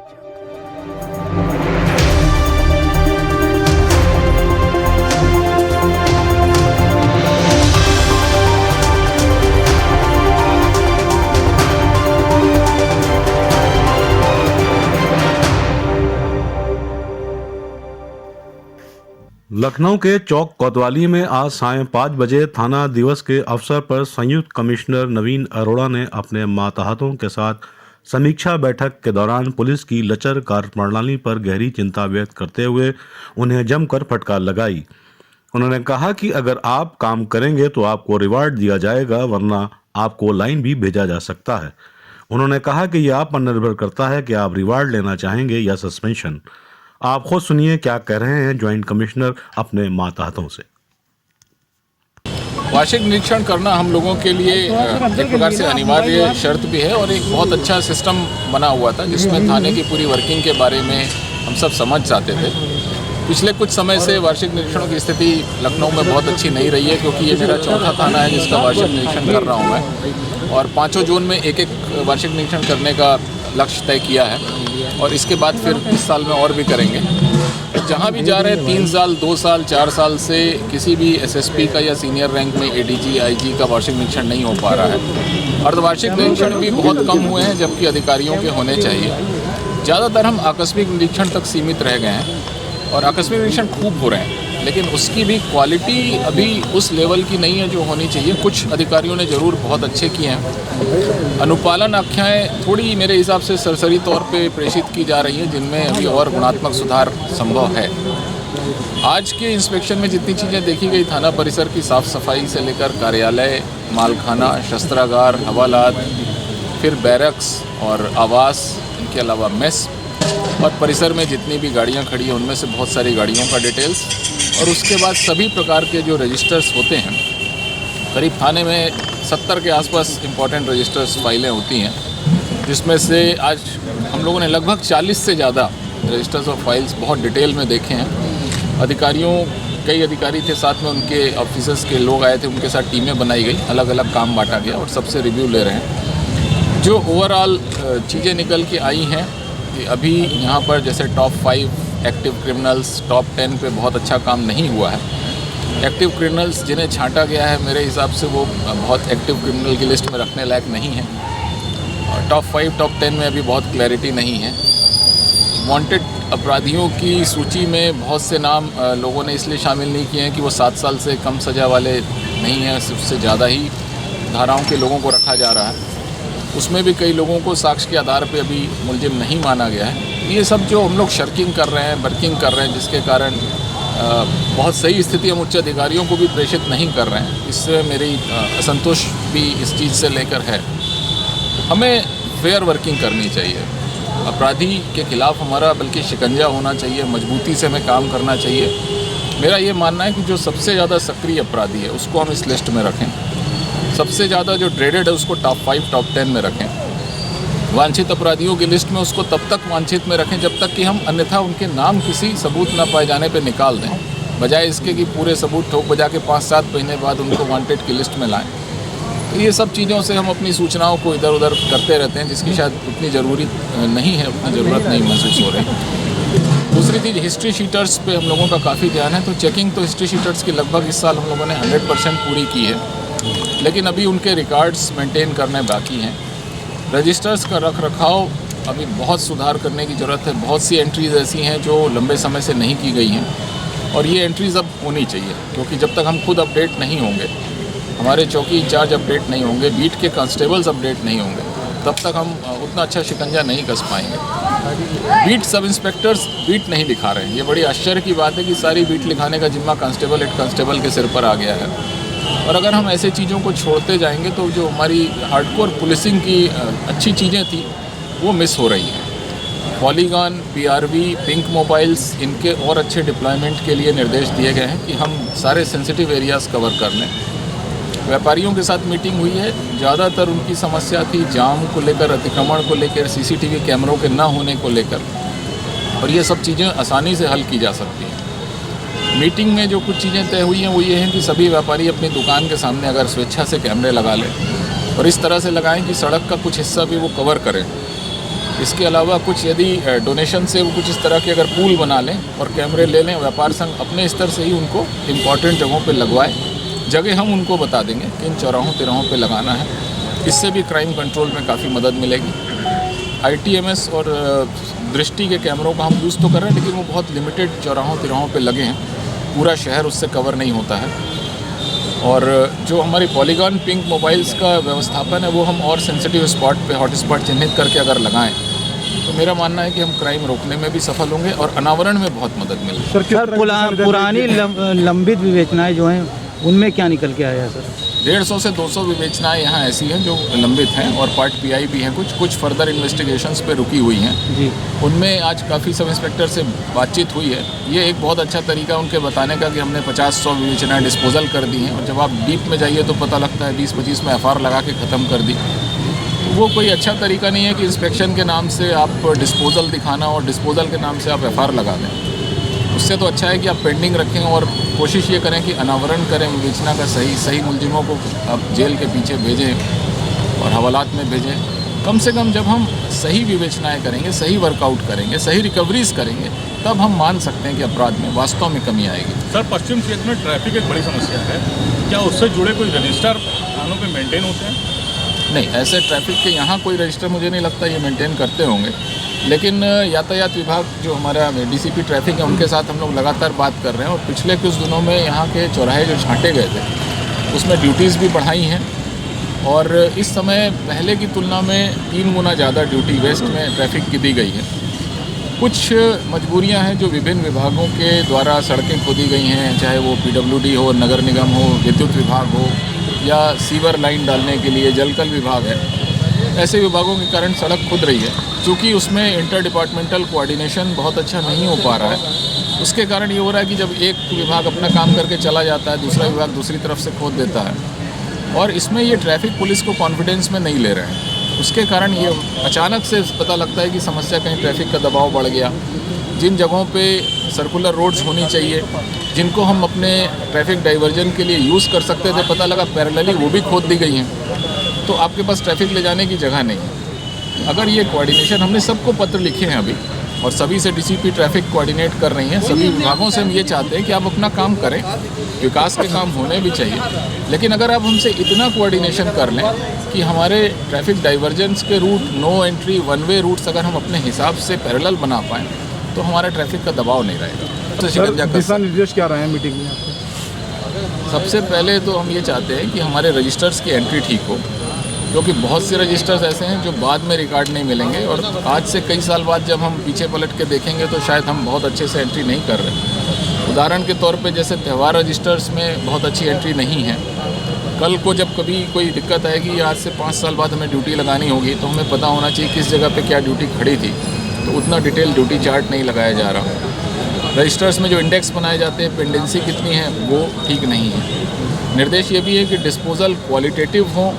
लखनऊ के चौक कोतवाली में आज सायं 5 बजे थाना दिवस के अवसर पर संयुक्त कमिश्नर नवीन अरोड़ा ने अपने मातहतों के साथ समीक्षा बैठक के दौरान पुलिस की लचर कार्यप्रणाली पर गहरी चिंता व्यक्त करते हुए उन्हें जमकर फटकार लगाई। उन्होंने कहा कि अगर आप काम करेंगे तो आपको रिवार्ड दिया जाएगा, वरना आपको लाइन भी भेजा जा सकता है। उन्होंने कहा कि यह आप पर निर्भर करता है कि आप रिवार्ड लेना चाहेंगे या सस्पेंशन। आप खुद सुनिए क्या कह रहे हैं ज्वाइंट कमिश्नर अपने मातहतों से। वार्षिक निरीक्षण करना हम लोगों के लिए एक प्रकार से अनिवार्य शर्त भी है और एक बहुत अच्छा सिस्टम बना हुआ था जिसमें थाने की पूरी वर्किंग के बारे में हम सब समझ जाते थे। पिछले कुछ समय से वार्षिक निरीक्षणों की स्थिति लखनऊ में बहुत अच्छी नहीं रही है, क्योंकि ये मेरा चौथा थाना है जिसका वार्षिक निरीक्षण कर रहा हूँ मैं, और 5 जोन में एक वार्षिक निरीक्षण करने का लक्ष्य तय किया है और इसके बाद फिर इस साल में और भी करेंगे। जहाँ भी जा रहे हैं 3 साल, 2 साल, 4 साल से किसी भी एसएसपी का या सीनियर रैंक में एडीजी, आईजी का वार्षिक निरीक्षण नहीं हो पा रहा है। अर्धवार्षिक निरीक्षण भी बहुत कम हुए हैं, जबकि अधिकारियों के होने चाहिए। ज़्यादातर हम आकस्मिक निरीक्षण तक सीमित रह गए हैं और आकस्मिक निरीक्षण खूब हो रहे हैं, लेकिन उसकी भी क्वालिटी अभी उस लेवल की नहीं है जो होनी चाहिए। कुछ अधिकारियों ने ज़रूर बहुत अच्छे किए हैं। अनुपालन आख्याएँ थोड़ी मेरे हिसाब से सरसरी तौर पे प्रेषित की जा रही हैं, जिनमें अभी और गुणात्मक सुधार संभव है। आज के इंस्पेक्शन में जितनी चीज़ें देखी गई, थाना परिसर की साफ़ सफाई से लेकर कार्यालय, मालखाना, शस्त्रागार, हवालात, फिर बैरक्स और आवास, इनके अलावा मेस और परिसर में जितनी भी गाड़ियां खड़ी हैं उनमें से बहुत सारी गाड़ियों का डिटेल्स, और उसके बाद सभी प्रकार के जो रजिस्टर्स होते हैं, करीब थाने में 70 के आसपास इम्पॉर्टेंट रजिस्टर्स फाइलें होती हैं, जिसमें से आज हम लोगों ने लगभग 40 से ज़्यादा रजिस्टर्स और फाइल्स बहुत डिटेल में देखे हैं। कई अधिकारी थे साथ में, उनके ऑफिसर्स के लोग आए थे, उनके साथ टीमें बनाई गई, अलग अलग काम बांटा गया और सबसे रिव्यू ले रहे हैं। जो ओवरऑल चीज़ें निकल के आई हैं कि अभी यहाँ पर जैसे टॉप 5 एक्टिव क्रिमिनल्स, टॉप 10 पे बहुत अच्छा काम नहीं हुआ है। एक्टिव क्रिमिनल्स जिन्हें छांटा गया है, मेरे हिसाब से वो बहुत एक्टिव क्रिमिनल की लिस्ट में रखने लायक नहीं है। और टॉप 5, टॉप 10 में अभी बहुत क्लैरिटी नहीं है। वांटेड अपराधियों की सूची में बहुत से नाम लोगों ने इसलिए शामिल नहीं किए हैं कि वो 7 साल से कम सज़ा वाले नहीं हैं, उससे ज़्यादा ही धाराओं के लोगों को रखा जा रहा है। उसमें भी कई लोगों को साक्ष्य के आधार पे अभी मुलजिम नहीं माना गया है। ये सब जो हम लोग शर्किंग कर रहे हैं, वर्किंग कर रहे हैं, जिसके कारण बहुत सही स्थिति हम उच्च अधिकारियों को भी प्रेषित नहीं कर रहे हैं, इससे मेरी असंतोष भी इस चीज़ से लेकर है। हमें फेयर वर्किंग करनी चाहिए। अपराधी के खिलाफ हमारा बल्कि शिकंजा होना चाहिए, मजबूती से हमें काम करना चाहिए। मेरा ये मानना है कि जो सबसे ज़्यादा सक्रिय अपराधी है उसको हम इस लिस्ट में रखें, सबसे ज़्यादा जो ड्रेडेड है उसको टॉप 5, टॉप 10 में रखें। वांछित अपराधियों की लिस्ट में उसको तब तक वांछित में रखें जब तक कि हम अन्यथा उनके नाम किसी सबूत न पाए जाने पर निकाल दें, बजाय इसके कि पूरे सबूत ठोक बजा के 5-7 महीने बाद उनको वांटेड की लिस्ट में लाएं। तो ये सब चीज़ों से हम अपनी सूचनाओं को इधर उधर करते रहते हैं, जिसकी शायद उतनी ज़रूरी नहीं है, उतनी ज़रूरत नहीं महसूस हो रही। दूसरी चीज़, हिस्ट्री शीटर्स पे हम लोगों का काफ़ी ध्यान है। तो चेकिंग तो हिस्ट्री शीटर्स की लगभग इस साल हम लोगों ने 100% पूरी की है, लेकिन अभी उनके रिकॉर्ड्स मेंटेन करने बाकी हैं। रजिस्टर्स का रख रखाव अभी बहुत सुधार करने की ज़रूरत है। बहुत सी एंट्रीज़ ऐसी हैं जो लंबे समय से नहीं की गई हैं और ये एंट्रीज़ अब होनी चाहिए, क्योंकि जब तक हम खुद अपडेट नहीं होंगे, हमारे चौकी इंचार्ज अपडेट नहीं होंगे, बीट के कांस्टेबल्स अपडेट नहीं होंगे, तब तक हम उतना अच्छा शिकंजा नहीं कस पाएंगे। बीट सब इंस्पेक्टर्स बीट नहीं लिखा रहे हैं। ये बड़ी आश्चर्य की बात है कि सारी बीट लिखाने का जिम्मा कांस्टेबल, हेड कांस्टेबल के सिर पर आ गया है। और अगर हम ऐसे चीज़ों को छोड़ते जाएंगे तो जो हमारी हार्डकोर पुलिसिंग की अच्छी चीज़ें थी वो मिस हो रही हैं। पॉलीगॉन, पीआरवी, पिंक मोबाइल्स, इनके और अच्छे डिप्लॉयमेंट के लिए निर्देश दिए गए हैं कि हम सारे सेंसिटिव एरियाज़ कवर कर लें। व्यापारियों के साथ मीटिंग हुई है, ज़्यादातर उनकी समस्या थी जाम को लेकर, अतिक्रमण को लेकर, सीसीटीवी कैमरों के ना होने को लेकर, और ये सब चीज़ें आसानी से हल की जा सकती हैं। मीटिंग में जो कुछ चीज़ें तय हुई हैं वो ये हैं कि सभी व्यापारी अपनी दुकान के सामने अगर स्वेच्छा से कैमरे लगा लें और इस तरह से लगाएं कि सड़क का कुछ हिस्सा भी वो कवर करें, इसके अलावा कुछ यदि डोनेशन से वो कुछ इस तरह के अगर पूल बना लें और कैमरे ले लें, व्यापार संघ अपने स्तर से ही उनको इम्पॉर्टेंट जगहों पे लगवाए। जगह हम उनको बता देंगे कि इन चौराहों तिराहों पे लगाना है। इससे भी क्राइम कंट्रोल में काफ़ी मदद मिलेगी। ITMS और दृष्टि के कैमरों का हम यूज़ तो कर रहे हैं, लेकिन वो बहुत लिमिटेड चौराहों तिराहों पे लगे हैं, पूरा शहर उससे कवर नहीं होता है। और जो हमारी पॉलीगॉन पिंक मोबाइल्स का व्यवस्थापन है वो हम और सेंसिटिव स्पॉट पे हॉट स्पॉट चिन्हित करके अगर लगाएं तो मेरा मानना है कि हम क्राइम रोकने में भी सफल होंगे और अनावरण में बहुत मदद मिलेगी। सर पुरानी लंबित विवेचनाएं जो हैं उनमें क्या निकल के आया है सर? 150 से 200 विवेचनाएं यहाँ ऐसी हैं जो लंबित हैं और पार्ट PI भी हैं, कुछ फर्दर इन्वेस्टिगेशंस पे रुकी हुई हैं जी। उनमें आज काफ़ी सब इंस्पेक्टर से बातचीत हुई है। ये एक बहुत अच्छा तरीका उनके बताने का कि हमने 50-100 विवेचनाएं डिस्पोजल कर दी हैं, और जब आप डीप में जाइए तो पता लगता है 20-25 में FR लगा के ख़त्म कर दी। तो वो कोई अच्छा तरीका नहीं है कि इंस्पेक्शन के नाम से आप डिस्पोजल दिखाना और डिस्पोजल के नाम से आप FR लगा दें। उससे तो अच्छा है कि आप पेंडिंग रखें और कोशिश ये करें कि अनावरण करें विवेचना का। सही मुलजिमों को आप जेल के पीछे भेजें और हवालात में भेजें। कम से कम जब हम सही विवेचनाएं करेंगे, सही वर्कआउट करेंगे, सही रिकवरीज करेंगे, तब हम मान सकते हैं कि अपराध में वास्तव में कमी आएगी। सर, पश्चिम क्षेत्र में ट्रैफिक एक बड़ी समस्या है, क्या उससे जुड़े कोई रजिस्टर थानों पे मेंटेन होते हैं? नहीं, ऐसे ट्रैफिक के यहाँ कोई रजिस्टर मुझे नहीं लगता ये मेंटेन करते होंगे, लेकिन यातायात विभाग जो हमारा DCP ट्रैफिक है उनके साथ हम लोग लगातार बात कर रहे हैं। और पिछले कुछ दिनों में यहाँ के चौराहे जो छांटे गए थे उसमें ड्यूटीज़ भी बढ़ाई हैं, और इस समय पहले की तुलना में 3 गुना ज़्यादा ड्यूटी वेस्ट में ट्रैफिक की दी गई है। कुछ मजबूरियां हैं जो विभिन्न विभागों के द्वारा सड़कें खोदी गई हैं, चाहे वो PWD हो, नगर निगम हो, विद्युत विभाग हो, या सीवर लाइन डालने के लिए जलकल विभाग है। ऐसे विभागों के कारण सड़क खुद रही है। चूँकि उसमें इंटर डिपार्टमेंटल कोऑर्डिनेशन बहुत अच्छा नहीं हो पा रहा है, उसके कारण ये हो रहा है कि जब एक विभाग अपना काम करके चला जाता है, दूसरा विभाग दूसरी तरफ से खोद देता है, और इसमें ये ट्रैफिक पुलिस को कॉन्फिडेंस में नहीं ले रहे हैं। उसके कारण ये अचानक से पता लगता है कि समस्या कहीं ट्रैफिक का दबाव बढ़ गया। जिन जगहों पे सर्कुलर रोड्स होनी चाहिए, जिनको हम अपने ट्रैफिक डाइवर्जन के लिए यूज़ कर सकते थे, पता लगा पैरेलली वो भी खोद दी गई हैं, तो आपके पास ट्रैफिक ले जाने की जगह नहीं है। अगर ये कोऑर्डिनेशन, हमने सबको पत्र लिखे हैं अभी, और सभी से DCP ट्रैफिक कोऑर्डिनेट कर रही हैं। सभी विभागों से हम ये चाहते हैं कि आप अपना काम करें, विकास के काम होने भी चाहिए, लेकिन अगर आप हमसे इतना कोऑर्डिनेशन कर लें कि हमारे ट्रैफिक डाइवर्जेंस के route, no entry, one way routes अगर हम अपने हिसाब से पैरेलल बना पाएँ तो हमारा ट्रैफिक का दबाव नहीं रहेगा। दिशा निर्देश क्या रहे हैं मीटिंग में? सबसे पहले तो हम ये चाहते हैं कि हमारे रजिस्टर्स की एंट्री ठीक हो, क्योंकि बहुत से रजिस्टर्स ऐसे हैं जो बाद में रिकॉर्ड नहीं मिलेंगे, और आज से कई साल बाद जब हम पीछे पलट के देखेंगे तो शायद हम बहुत अच्छे से एंट्री नहीं कर रहे। उदाहरण के तौर पे जैसे त्यौहार रजिस्टर्स में बहुत अच्छी एंट्री नहीं है। कल को जब कभी कोई दिक्कत आएगी, आज से 5 साल बाद हमें ड्यूटी लगानी होगी, तो हमें पता होना चाहिए किस जगह पे क्या ड्यूटी खड़ी थी, तो उतना डिटेल ड्यूटी चार्ट नहीं लगाया जा रहा। रजिस्टर्स में जो इंडेक्स बनाए जाते हैं, पेंडेंसी कितनी है, वो ठीक नहीं है। निर्देश ये भी है कि डिस्पोजल क्वालिटेटिव हो,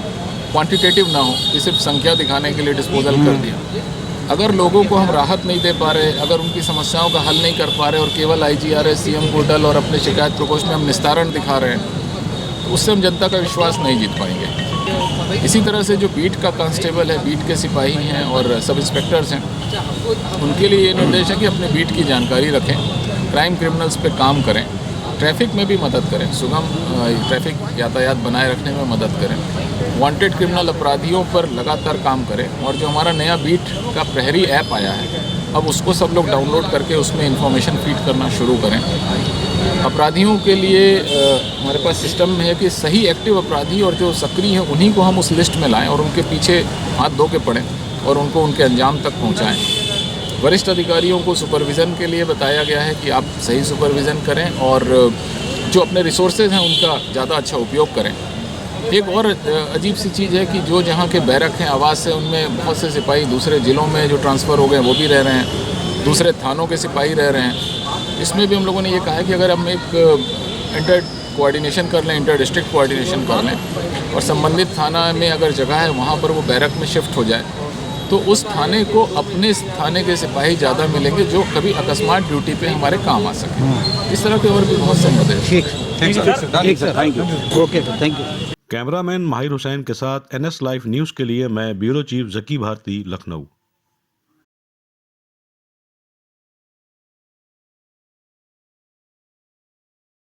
क्वांटिटेटिव ना हो कि सिर्फ संख्या दिखाने के लिए डिस्पोजल कर दिया। अगर लोगों को हम राहत नहीं दे पा रहे, अगर उनकी समस्याओं का हल नहीं कर पा रहे और केवल IGRS, CM पोर्टल और अपने शिकायत प्रकोष्ठ में हम निस्तारण दिखा रहे हैं, तो उससे हम जनता का विश्वास नहीं जीत पाएंगे। इसी तरह से जो बीट का कांस्टेबल है, बीट के सिपाही हैं और सब इंस्पेक्टर्स हैं, उनके लिए ये निर्देश है कि अपने बीट की जानकारी रखें, क्राइम क्रिमिनल्स पे काम करें, ट्रैफिक में भी मदद करें, सुगम ट्रैफिक यातायात बनाए रखने में मदद करें, वांटेड क्रिमिनल अपराधियों पर लगातार काम करें, और जो हमारा नया बीट का प्रहरी ऐप आया है, अब उसको सब लोग डाउनलोड करके उसमें इंफॉर्मेशन फीड करना शुरू करें। अपराधियों के लिए हमारे पास सिस्टम है कि सही एक्टिव अपराधी और जो सक्रिय हैं उन्हीं को हम उस लिस्ट में लाएं और उनके पीछे हाथ धो के पड़ें और उनको उनके अंजाम तक पहुंचाएं। वरिष्ठ अधिकारियों को सुपरविज़न के लिए बताया गया है कि आप सही सुपरविज़न करें और जो अपने रिसोर्सेज हैं उनका ज़्यादा अच्छा उपयोग करें। एक और अजीब सी चीज़ है कि जो जहाँ के बैरक हैं, आवास है, उनमें बहुत से सिपाही दूसरे ज़िलों में जो ट्रांसफ़र हो गए वो भी रह रहे हैं, दूसरे थानों के सिपाही रह रहे हैं। इसमें भी हम लोगों ने ये कहा है कि अगर हम एक इंटर कोऑर्डिनेशन कर लें, इंटर डिस्ट्रिक्ट कोऑर्डिनेशन कर लें और संबंधित थाना में अगर जगह है वहाँ पर वो बैरक में शिफ्ट हो जाए, तो उस थाने को अपने थाने के सिपाही ज़्यादा मिलेंगे जो कभी अकस्मात ड्यूटी पे हमारे काम आ सकें। इस तरह के और भी बहुत से मुद्दे। ठीक sir, thank you. Okay sir, thank you. Cameraman माहिर हुसैन के साथ NS लाइव न्यूज़ के लिए मैं ब्यूरो चीफ जकी भारती, लखनऊ।